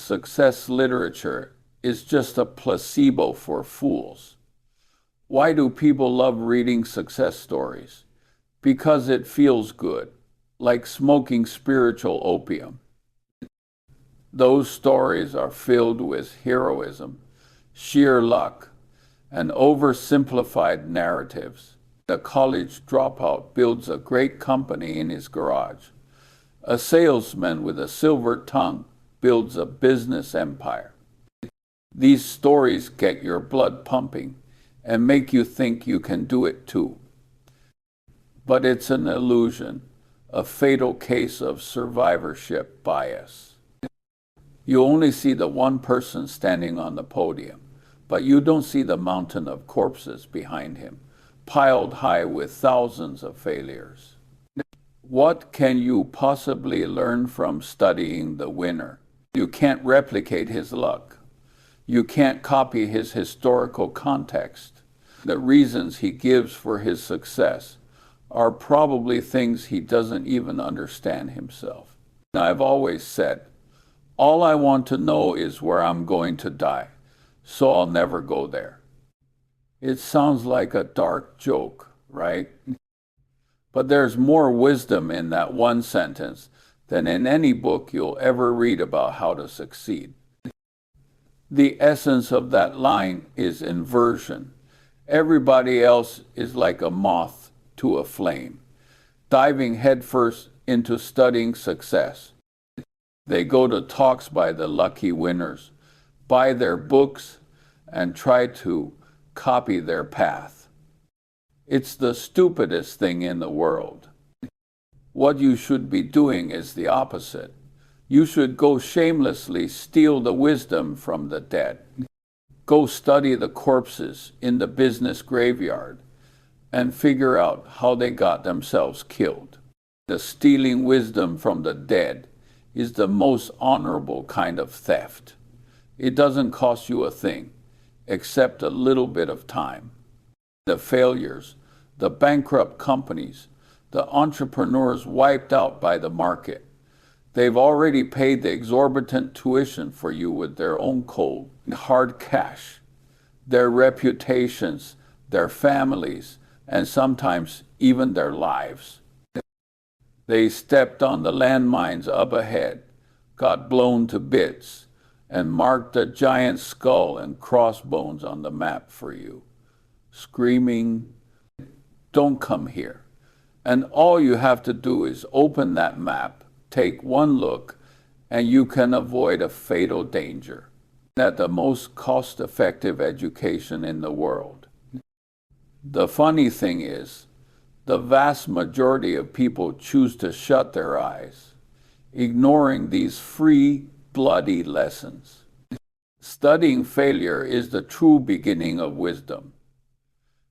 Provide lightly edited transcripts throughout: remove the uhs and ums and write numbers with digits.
success literature is just a placebo for fools. Why do people love reading success stories? Because it feels good, like smoking spiritual opium. Those stories are filled with heroism, sheer luck, and oversimplified narratives. The college dropout builds a great company in his garage. A salesman with a silver tongue builds a business empire. These stories get your blood pumping and make you think you can do it too. But it's an illusion, a fatal case of survivorship bias. You only see the one person standing on the podium, but you don't see the mountain of corpses behind him, piled high with thousands of failures. What can you possibly learn from studying the winner? You can't replicate his luck. You can't copy his historical context. The reasons he gives for his success are probably things he doesn't even understand himself. I've always said, all I want to know is where I'm going to die, so I'll never go there. It sounds like a dark joke, right? But there's more wisdom in that one sentence than in any book you'll ever read about how to succeed. The essence of that line is inversion. Everybody else is like a moth to a flame, diving headfirst into studying success. They go to talks by the lucky winners, buy their books, and try to copy their path. It's the stupidest thing in the world. What you should be doing is the opposite. You should go shamelessly steal the wisdom from the dead. Go study the corpses in the business graveyard and figure out how they got themselves killed. The stealing wisdom from the dead is the most honorable kind of theft. It doesn't cost you a thing, except a little bit of time. The failures, the bankrupt companies, the entrepreneurs wiped out by the market. They've already paid the exorbitant tuition for you with their own cold, hard cash, their reputations, their families, and sometimes even their lives. They stepped on the landmines up ahead, got blown to bits, and marked a giant skull and crossbones on the map for you, screaming, "Don't come here." And all you have to do is open that map, take one look, and you can avoid a fatal danger. That's the most cost-effective education in the world. The funny thing is, the vast majority of people choose to shut their eyes, ignoring these free, bloody lessons. Studying failure is the true beginning of wisdom.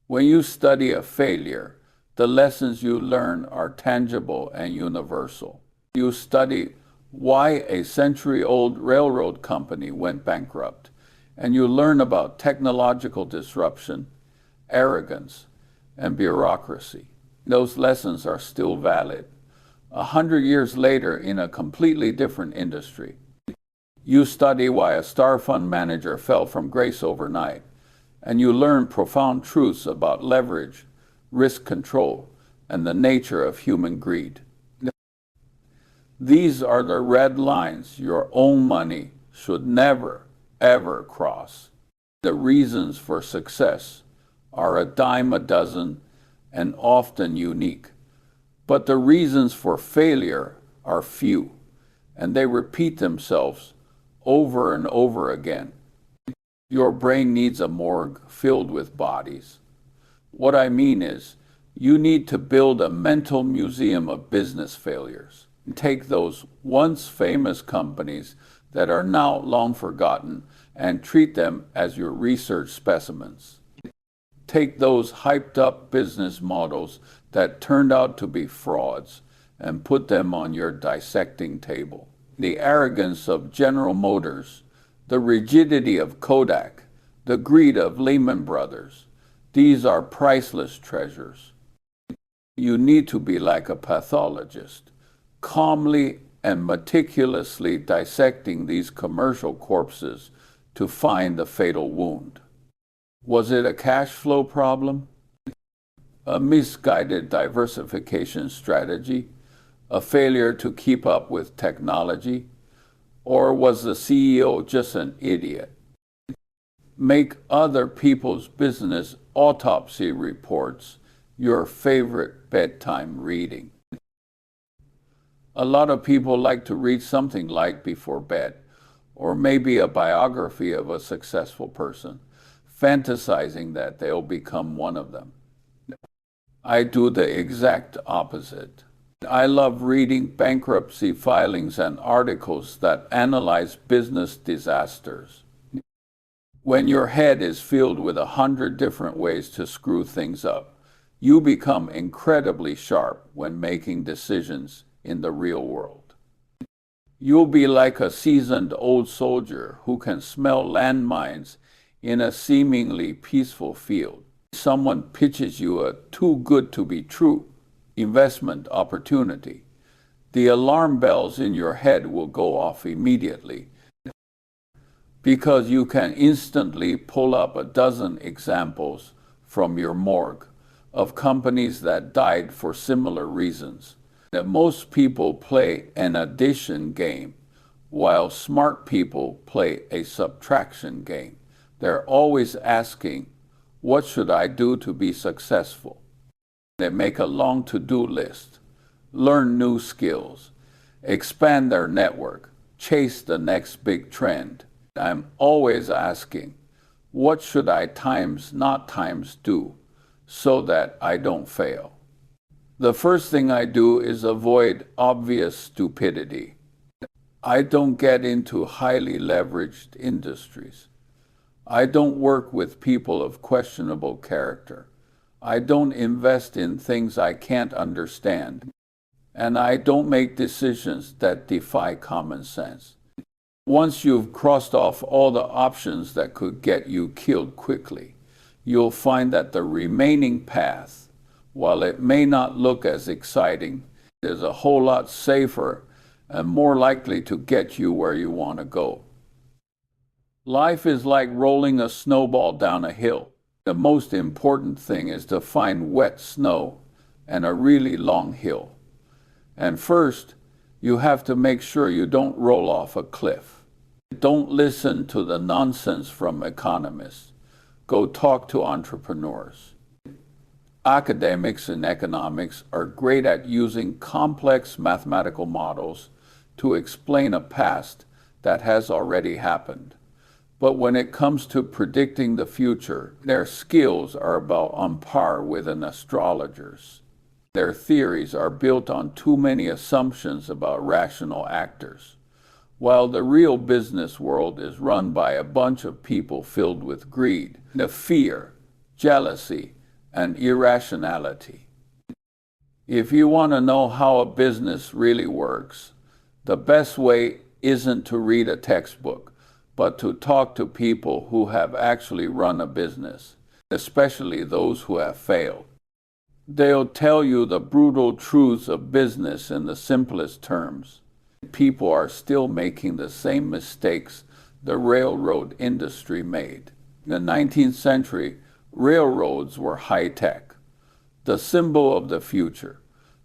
When you study a failure, the lessons you learn are tangible and universal. You study why a century-old railroad company went bankrupt, and you learn about technological disruption, arrogance, and bureaucracy. Those lessons are still valid. 100 years later, in a completely different industry, you study why a star fund manager fell from grace overnight, and you learn profound truths about leverage, risk control, and the nature of human greed. These are the red lines your own money should never, ever cross. The reasons for success are a dime a dozen and often unique, but the reasons for failure are few, and they repeat themselves over and over again. Your brain needs a morgue filled with bodies. What I mean is, you need to build a mental museum of business failures. Take those once famous companies that are now long forgotten and treat them as your research specimens. Take those hyped up business models that turned out to be frauds and put them on your dissecting table. The arrogance of General Motors, the rigidity of Kodak, the greed of Lehman Brothers, these are priceless treasures. You need to be like a pathologist, calmly and meticulously dissecting these commercial corpses to find the fatal wound. Was it a cash flow problem? A misguided diversification strategy? A failure to keep up with technology? Or was the CEO just an idiot? Make other people's business autopsy reports your favorite bedtime reading. A lot of people like to read something light before bed, or maybe a biography of a successful person, fantasizing that they'll become one of them. I do the exact opposite. I love reading bankruptcy filings and articles that analyze business disasters. When your head is filled with 100 different ways to screw things up, you become incredibly sharp when making decisions in the real world. You'll be like a seasoned old soldier who can smell landmines in a seemingly peaceful field. Someone pitches you a too good to be true investment opportunity. The alarm bells in your head will go off immediately because you can instantly pull up a dozen examples from your morgue of companies that died for similar reasons. That most people play an addition game, while smart people play a subtraction game. They're always asking, what should I do to be successful? They make a long to-do list, learn new skills, expand their network, chase the next big trend. I'm always asking, what should I times not times do so that I don't fail? The first thing I do is avoid obvious stupidity. I don't get into highly leveraged industries. I don't work with people of questionable character. I don't invest in things I can't understand. And I don't make decisions that defy common sense. Once you've crossed off all the options that could get you killed quickly, you'll find that the remaining path, while it may not look as exciting, is a whole lot safer and more likely to get you where you want to go. Life is like rolling a snowball down a hill. The most important thing is to find wet snow and a really long hill. And first, you have to make sure you don't roll off a cliff. Don't listen to the nonsense from economists. Go talk to entrepreneurs. Academics in economics are great at using complex mathematical models to explain a past that has already happened. But when it comes to predicting the future, their skills are about on par with an astrologer's. Their theories are built on too many assumptions about rational actors, while the real business world is run by a bunch of people filled with greed, the fear, jealousy, and irrationality. If you want to know how a business really works, the best way isn't to read a textbook, but to talk to people who have actually run a business, especially those who have failed. They'll tell you the brutal truths of business in the simplest terms. People are still making the same mistakes the railroad industry made. In the 19th century, railroads were high-tech, the symbol of the future,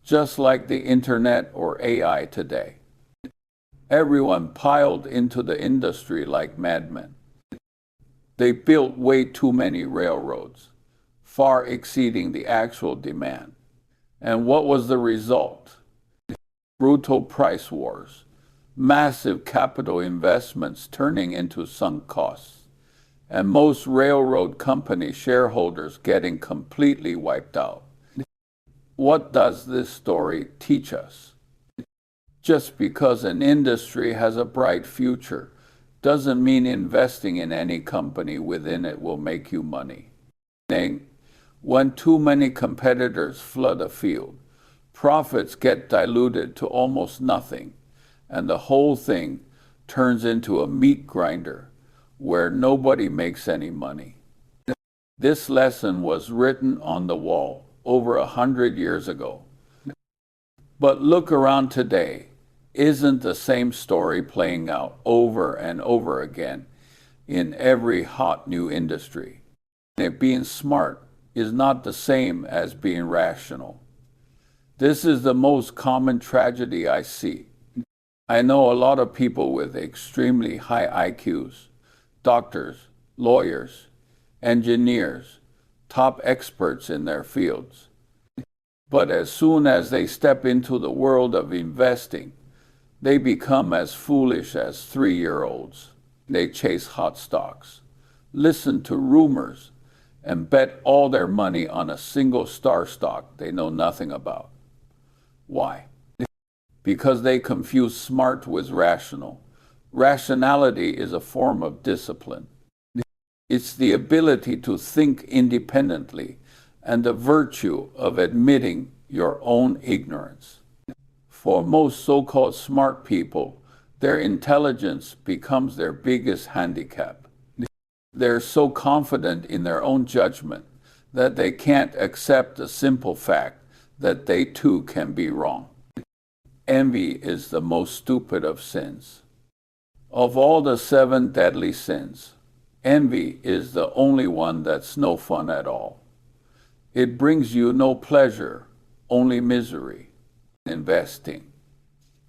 just like the internet or AI today. Everyone piled into the industry like madmen. They built way too many railroads, far exceeding the actual demand. And what was the result? Brutal price wars, massive capital investments turning into sunk costs, and most railroad company shareholders getting completely wiped out. What does this story teach us? Just because an industry has a bright future doesn't mean investing in any company within it will make you money. When too many competitors flood a field, profits get diluted to almost nothing, and the whole thing turns into a meat grinder where nobody makes any money. This lesson was written on the wall over 100 years ago. But look around today. isn't the same story playing out over and over again in every hot new industry. Being smart is not the same as being rational. This is the most common tragedy I see. I know a lot of people with extremely high IQs, doctors, lawyers, engineers, top experts in their fields. But as soon as they step into the world of investing, they become as foolish as 3-year-olds. They chase hot stocks, listen to rumors, and bet all their money on a single star stock they know nothing about. Why? Because they confuse smart with rational. Rationality is a form of discipline. It's the ability to think independently and the virtue of admitting your own ignorance. For most so-called smart people, their intelligence becomes their biggest handicap. They're so confident in their own judgment that they can't accept the simple fact that they too can be wrong. Envy is the most stupid of sins. Of all the 7 deadly sins, envy is the only one that's no fun at all. It brings you no pleasure, only misery. Investing.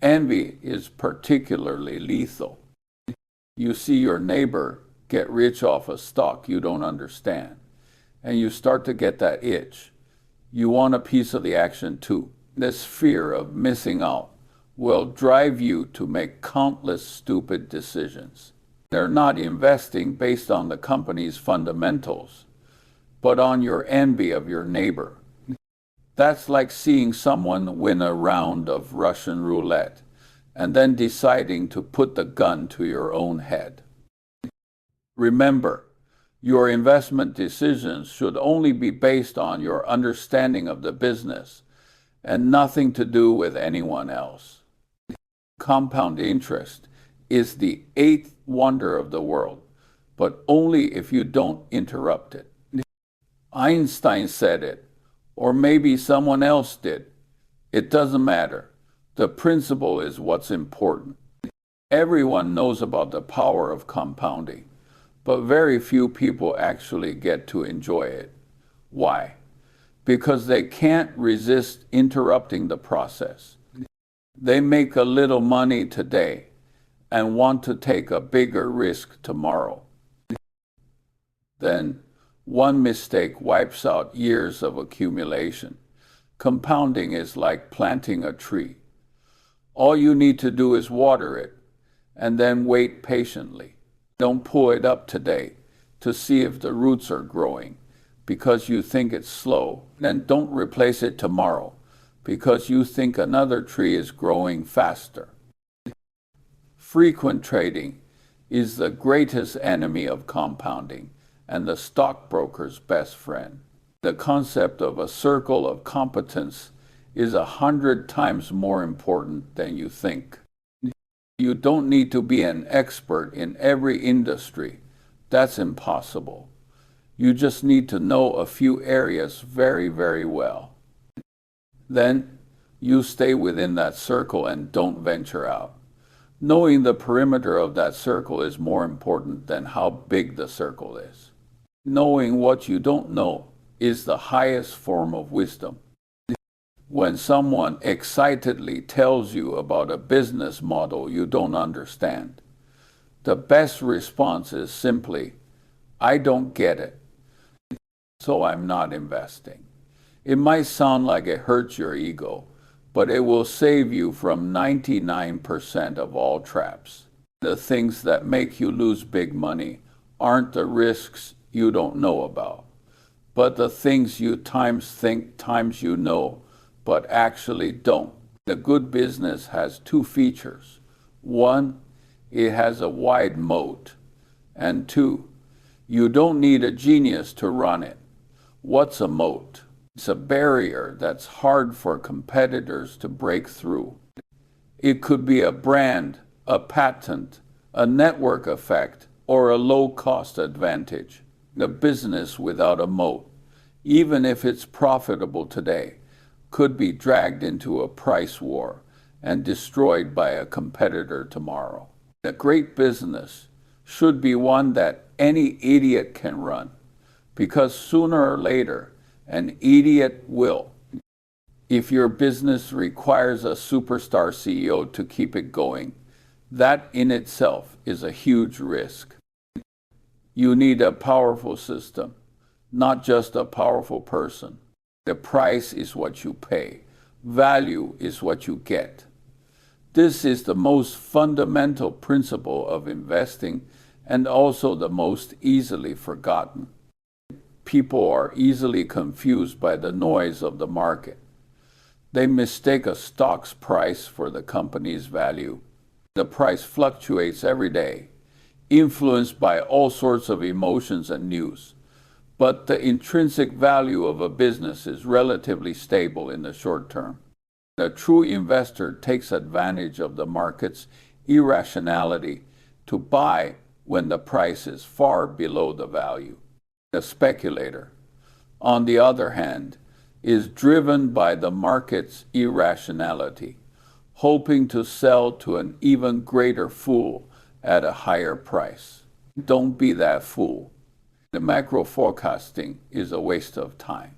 Envy is particularly lethal. You see your neighbor get rich off a stock you don't understand, and you start to get that itch. You want a piece of the action too. This fear of missing out will drive you to make countless stupid decisions. They're not investing based on the company's fundamentals, but on your envy of your neighbor. That's like seeing someone win a round of Russian roulette and then deciding to put the gun to your own head. Remember, your investment decisions should only be based on your understanding of the business and nothing to do with anyone else. Compound interest is the 8th wonder of the world, but only if you don't interrupt it. Einstein said it, or maybe someone else did. It doesn't matter. The principle is what's important. Everyone knows about the power of compounding, but very few people actually get to enjoy it. Why? Because they can't resist interrupting the process. They make a little money today and want to take a bigger risk tomorrow. Then, one mistake wipes out years of accumulation. Compounding is like planting a tree. All you need to do is water it, and then wait patiently. Don't pull it up today to see if the roots are growing because you think it's slow. Then don't replace it tomorrow because you think another tree is growing faster. Frequent trading is the greatest enemy of compounding and the stockbroker's best friend. The concept of a circle of competence is 100 times more important than you think. You don't need to be an expert in every industry. That's impossible. You just need to know a few areas very, very well. Then you stay within that circle and don't venture out. Knowing the perimeter of that circle is more important than how big the circle is. Knowing what you don't know is the highest form of wisdom. When someone excitedly tells you about a business model you don't understand, the best response is simply, "I don't get it, so I'm not investing." It might sound like it hurts your ego, but it will save you from 99% of all traps. The things that make you lose big money aren't the risks you don't know about, but the things you times think times you know, but actually don't. The good business has 2 features. 1, it has a wide moat. And 2, you don't need a genius to run it. What's a moat? It's a barrier that's hard for competitors to break through. It could be a brand, a patent, a network effect, or a low-cost advantage. The business without a moat, even if it's profitable today, could be dragged into a price war and destroyed by a competitor tomorrow. A great business should be one that any idiot can run, because sooner or later, an idiot will. If your business requires a superstar CEO to keep it going, that in itself is a huge risk. You need a powerful system, not just a powerful person. The price is what you pay. Value is what you get. This is the most fundamental principle of investing and also the most easily forgotten. People are easily confused by the noise of the market. They mistake a stock's price for the company's value. The price fluctuates every day, influenced by all sorts of emotions and news. But the intrinsic value of a business is relatively stable in the short term. A true investor takes advantage of the market's irrationality to buy when the price is far below the value. The speculator, on the other hand, is driven by the market's irrationality, hoping to sell to an even greater fool at a higher price. Don't be that fool. The macro forecasting is a waste of time.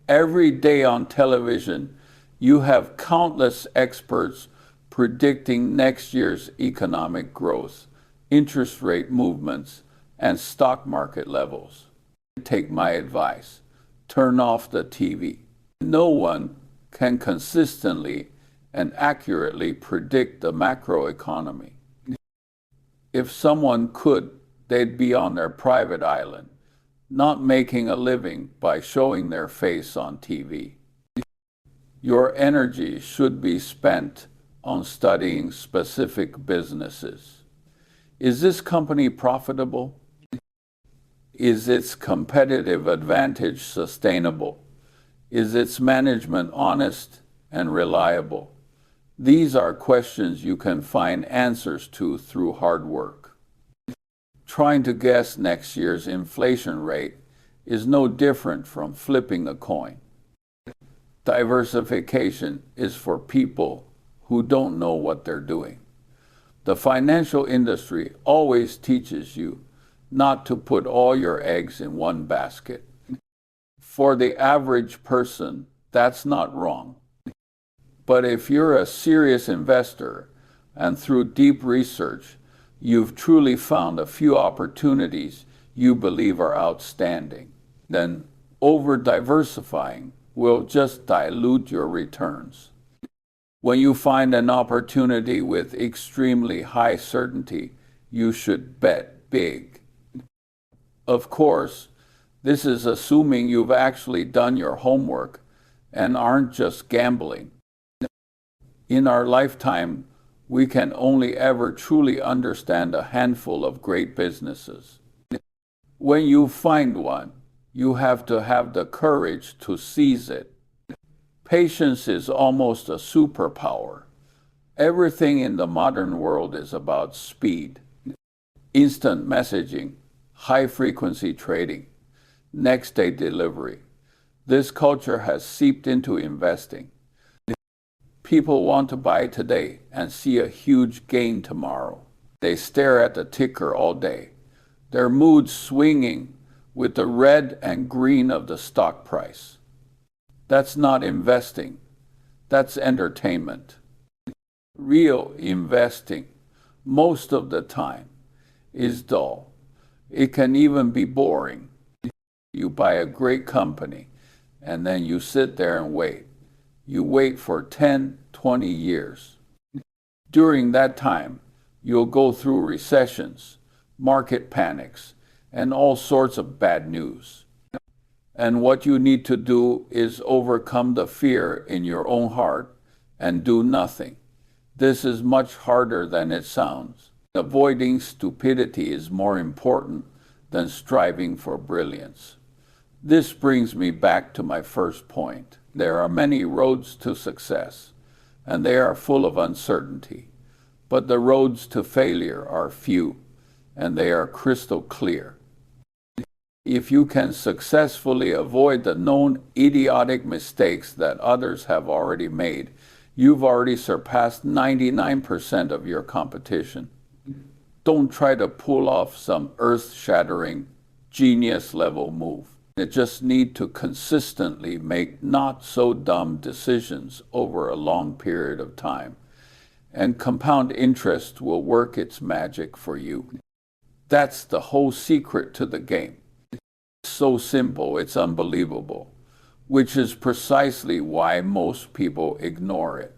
Every day on television, you have countless experts predicting next year's economic growth, interest rate movements, and stock market levels. Take my advice. Turn off the TV. No one can consistently and accurately predict the macroeconomy. If someone could, they'd be on their private island, not making a living by showing their face on TV. Your energy should be spent on studying specific businesses. Is this company profitable? Is its competitive advantage sustainable? Is its management honest and reliable? These are questions you can find answers to through hard work. Trying to guess next year's inflation rate is no different from flipping a coin. Diversification is for people who don't know what they're doing. The financial industry always teaches you not to put all your eggs in one basket. For the average person, that's not wrong. But if you're a serious investor and through deep research, you've truly found a few opportunities you believe are outstanding, then over-diversifying will just dilute your returns. When you find an opportunity with extremely high certainty, you should bet big. Of course, this is assuming you've actually done your homework and aren't just gambling. In our lifetime, we can only ever truly understand a handful of great businesses. When you find one, you have to have the courage to seize it. Patience is almost a superpower. Everything in the modern world is about speed. Instant messaging, high-frequency trading, next-day delivery. This culture has seeped into investing. People want to buy today and see a huge gain tomorrow. They stare at the ticker all day, their mood swinging with the red and green of the stock price. That's not investing. That's entertainment. Real investing, most of the time, is dull. It can even be boring. You buy a great company, and then you sit there and wait. You wait for 10, 20 years. During that time, you'll go through recessions, market panics, and all sorts of bad news. And what you need to do is overcome the fear in your own heart and do nothing. This is much harder than it sounds. Avoiding stupidity is more important than striving for brilliance. This brings me back to my first point. There are many roads to success, and they are full of uncertainty. But the roads to failure are few, and they are crystal clear. If you can successfully avoid the known idiotic mistakes that others have already made, You've already surpassed 99% of your competition. Don't try to pull off some earth-shattering, genius-level move. You just need to consistently make not-so-dumb decisions over a long period of time, and compound interest will work its magic for you. That's the whole secret to the game. It's so simple, it's unbelievable, which is precisely why most people ignore it.